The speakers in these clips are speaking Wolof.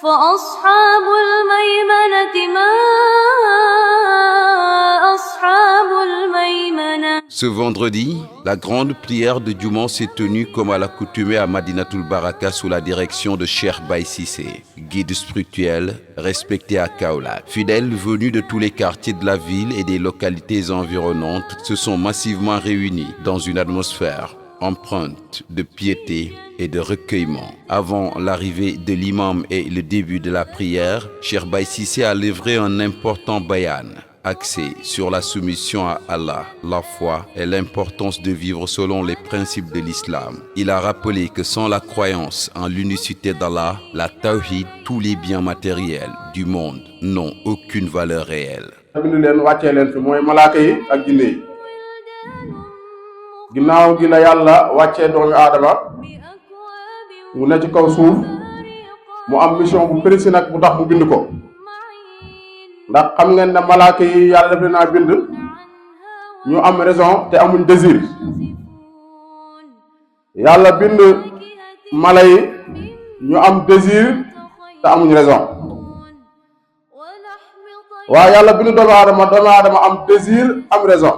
فأصحاب الميمنة ما أصحاب الميمنة. Ce vendredi, la grande prière de Juma s'est tenue comme à l'accoutumée à Madinatul Baraka sous la direction de Cheikh Baye Cissé, guide spirituel respecté à Kaolack. Fidèles venus de tous les quartiers de la ville et des localités environnantes se sont massivement réunis dans une atmosphère empreinte de piété et de recueillement. Avant l'arrivée de l'imam et le début de la prière, Cheikh Baye Cissé a livré un important bayan axé sur la soumission à Allah, la foi et l'importance de vivre selon les principes de l'islam. Il a rappelé que sans la croyance en l'unicité d'Allah, la tawhid, tous les biens matériels du monde n'ont aucune valeur réelle. ginnaaw gi la yàlla wàccee doomi aadama mu ne ci kaw suuf mu am mission bu précis nag bu tax mu bind ko ndax xam ngeen ne malaaka yi yàlla def leen a bind ñu am raison te amuñ désir yàlla bind mala yi ñu am désir te amuñ raison waaye yàlla bind doomi aadama am désir am raison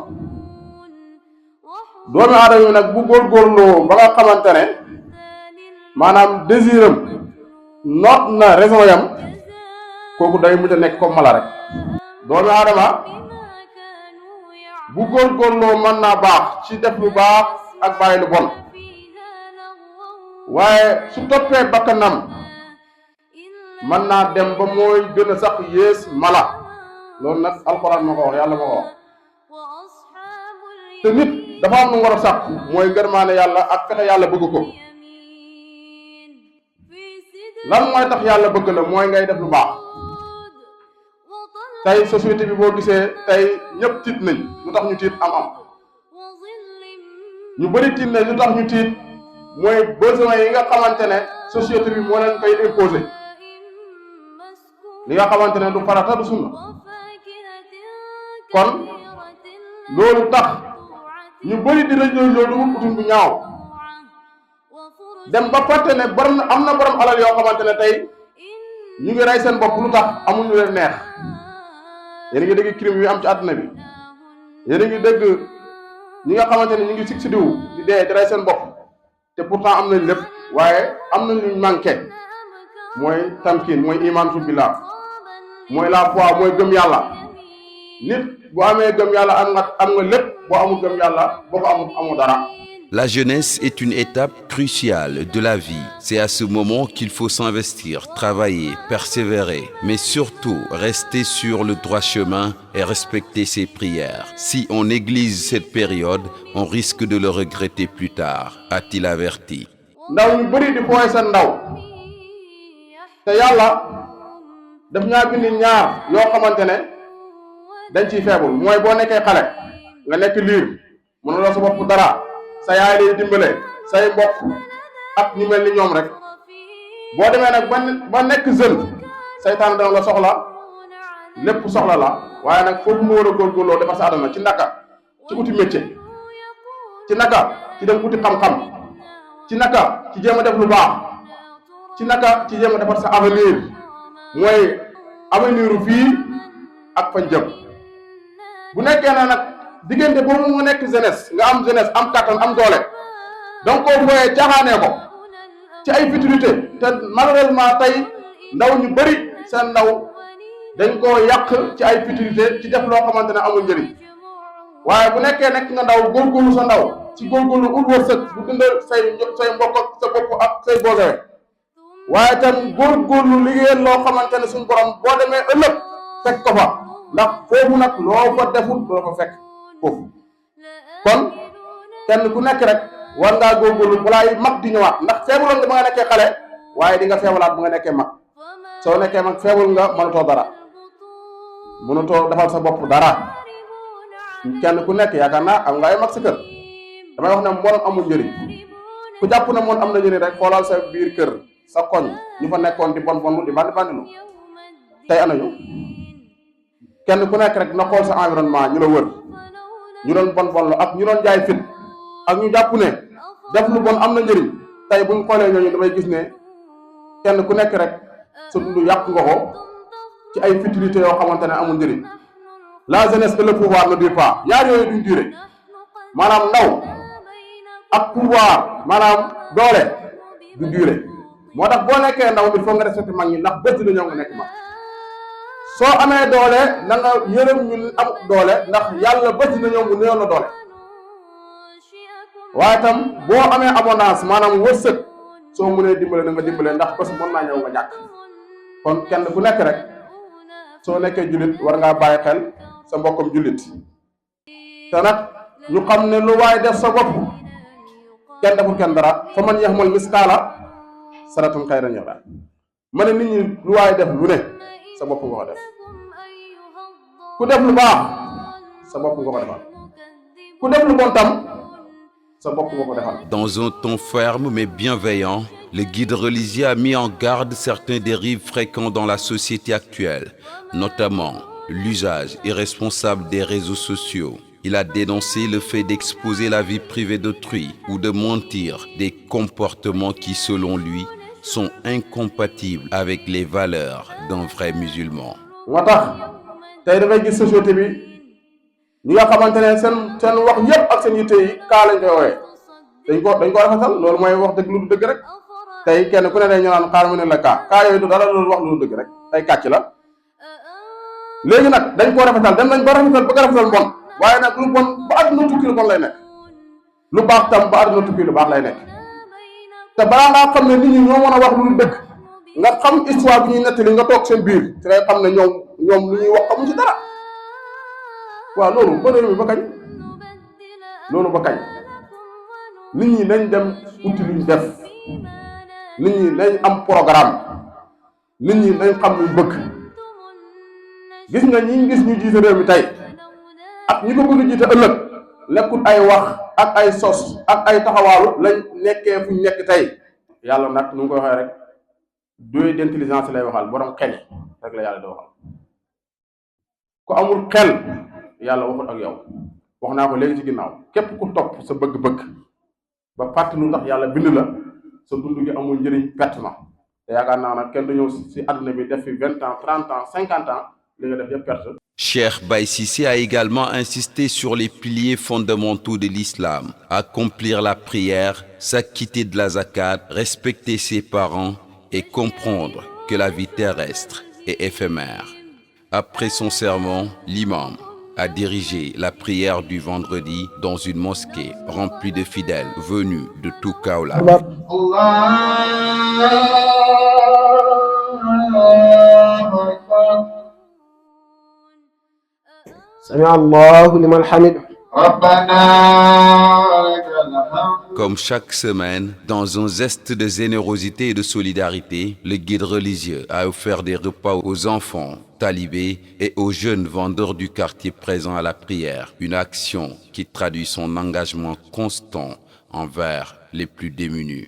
doomi aadama yi nag bu góorgóorloo ba nga xamante ne maanaam désiram noot na raison yam kooku day mujj a nekk comme mala rek doomi aadama bu góorgóorloo mën naa baax ci def lu baax ak bàyyi lu bon waaye su toppee bakkanam mën naa dem ba mooy gën a sax yées mala loolu nag alxuraan moo ko wax yàlla moo ko wax te nit dafa am lu war a sàkk mooy gërmaane yàlla ak fexe yàlla bëgg ko lan mooy tax yàlla bëgg la mooy ngay def lu baax tey société bi boo gisee tey ñëpp tiit nañ lu tax ñu tiit am ñu bëri tiit nañ lu tax ñu tiit mooy besoin yi nga xamante ne société bi moo leen koy imposer li nga xamante ne du farata du sunna kon loolu tax ñu bëri di rajo loolu du utum bu ñaaw dem ba fàtte ne borom am na borom alal yoo xamante ne tey ñu ngi rey seen bopp lu tax amul lu leen neex yéen a ngi dégg crime yi am ci àdduna bi yéen a ngi dégg ñi nga xamante ne ñu ngi succédé wu di dee di rey seen bopp te pourtant am nañ lépp waaye am nañ luñ manqué mooy tamkin mooy iman su billah mooy la foi mooy gëm yàlla nit bu amee gëm yàlla am nga lépp boo amul gëm yàlla boo ko amoo dara. La jeunesse est une étape cruciale de la vie. C'est à ce moment qu'il faut s'investir, travailler, persévérer, mais surtout rester sur le droit chemin et respecter ses prières. Si on néglige cette période, on risque de le regretter plus tard, a-t-il averti. ndaw ñu bëri di fooy seen ndaw te yàlla daf ñaa bind ñaar yoo xamante ne dañ ciy feebul mooy boo nekkee xale nga nekk liir mënuloo sa bopp dara sa yaay lay dimbale say mbokk ak ñu mel ni ñoom rek boo demee nag ba nekk jeune saytaan dana la soxla lépp soxla la waaye nag foofu mu war a góorgóorloo defar sa adama ci naka ci uti métier ci naka ci dem uti xam-xam ci naka ci jéem a def lu baax ci naka ci jéem a defar sa avenir mooy avenir fii ak fañ jëm bu nekkee na nag diggante boobu mu nekk jeunesse nga am jeunesse am kattan am doole donc koo fooyee caaxaanee ko ci ay futilité te malheureusement tey ndaw ñu bëri seen ndaw dañ koo yàq ci ay futilité ci def loo xamante ne amul njëriñ waaye bu nekkee nekk nga ndaw góorgóorlu sa ndaw ci góorgóorlu ut wërsëg bu dundal say mbokk ak sa bopp ak say boosee waaye tam góorgóorlu liggéeyal loo xamante ne suñu borom boo demee ëllëg fekk ko fa ndax foofu nag loo fa defut doo fa fekk foofu kon kenn ku nekk rek war ngaa góorgóorlu balaay mag di ñëwaat ndax feebuloon nga ba nga nekkee xale waaye di nga feebulaat ba nga nekkee mag soo nekkee mag feebul nga mënatoo dara mënatoo defal sa bopp dara kenn ku nekk yaakaar naa am nga ay mag sa kër damay wax ne mbon amul njëriñ ku jàpp ne moom am na njëriñ rek xoolal sa biir kër sa koñ ñu fa nekkoon di bon bonlu di bandi bandilu tey anañu kenn ku nekk rek na xool sa environnement ñu la wër ñu doon bon bonlu ak ñu doon jaay fit ak ñu jàpp ne def lu bon am na njëriñ tey buñ xoolee ñooñu damay gis ne kenn ku nekk rek sa dund yàq nga ko ci ay futilités yoo xamante ne amul njëriñ. La jeunesse et le pouvoir ne durent pas ñaar yooyu duñ duré maanaam ndaw ak pouvoir maanaam doole du duré moo tax boo nekkee ndaw il faut nga respecté mag ñi ndax bés dina ñëw nga nekk mag soo amee doole na nga yërëm ñu am doole ndax yàlla bés dina ñëw mu néew la doole waaye tam boo amee abondance maanaam wërsëg soo mënee dimbale na nga dimbale ndax bés mën naa ñëw nga ñàkk kon kenn ku nekk rek soo nekkee jullit war ngaa bàyyi xel sa mbokkam jullit te nag ñu xam ne lu waay def sa bopp kenn deful kenn dara fa man yaxmal miskaala saratum xayran yara ma ne nit ñi lu waay def lu ne sa bopp nga ko def ku def lu baax sa bopp nga ko defal ku def lu bon tam sa bopp nga ko defal. Dans un ton ferme mais bienveillant, le guide religieux a mis en garde certains dérives fréquents dans la société actuelle, notamment l'usage irresponsable des réseaux sociaux. Il a dénoncé le fait d'exposer la vie privée d'autrui ou de mentir, des comportements qui, selon lui, sont incompatibles avec les valeurs d'un vrai musulman. moo tax tey dafay gis société bi ñi nga xamante ne seen wax yépp ak seen yitte yi kaa lañ koy woowee dañ ko rafetal loolu mooy wax dëgg lu dëgg rek tey kenn ku ne day ñu naan xaar mu ne la kaa yooyu du dara loolu wax lu dëgg rek tey kàcc la léegi nag dañ koo rafetal dem nañ ba rafetal bëgg a rafetal mbon waaye nag lu bon ba àdduna tukki lu bon lay nekk lu baax tam ba àdduna tukki lu baax lay nekk te balaa ngaa xam ne nit ñi ñoo mën a wax lu dëgg nga xam histoire bi ñuy nettali nga toog seen biir ci ngay xam ne ñoom lu ñuy wax xamuñ ci dara waaw loolu ba réew mi ba kañ loolu ba kañ nit ñi nañ dem uti luñ def nit ñi nañ am programme nit ñi nañ xam luñ bëgg gis nga ñi gis ñu jiite réew mi tey ak ñi ko bëgg a jiite ëllëg nekkul ay wax ak ay sos ak ay taxawaalu lañ nekkee fuñ nekk tey yàlla nag nu ngi koy waxee rek doué d'intelligence lay waxal borom xel rek la yàlla di waxal ku amul xel yàlla waxut ak yow wax naa ko léegi ci ginnaaw képp ku topp sa bëgg-bëgg ba fàtte lu tax yàlla bind la sa dund gi amul njëriñ perte na te yaakaar naa nag kenn du ñëw si àdduna bi def fi 20 ans 30 ans 50 ans li nga def yëpp perte. Cheikh Baye Cissé a également insisté sur les piliers fondamentaux de l'islam: accomplir la prière, s'acquitter de la zakat, respecter ses parents et comprendre que la vie terrestre est éphémère. Après son sermon, l'imam a dirigé la prière du vendredi dans une mosquée remplie de fidèles venus de tout Kaolack. Comme chaque semaine, dans un geste de générosité et de solidarité, le guide religieux a offert des repas aux enfants, talibés et aux jeunes vendeurs du quartier présents à la prière. Une action qui traduit son engagement constant envers les plus démunis.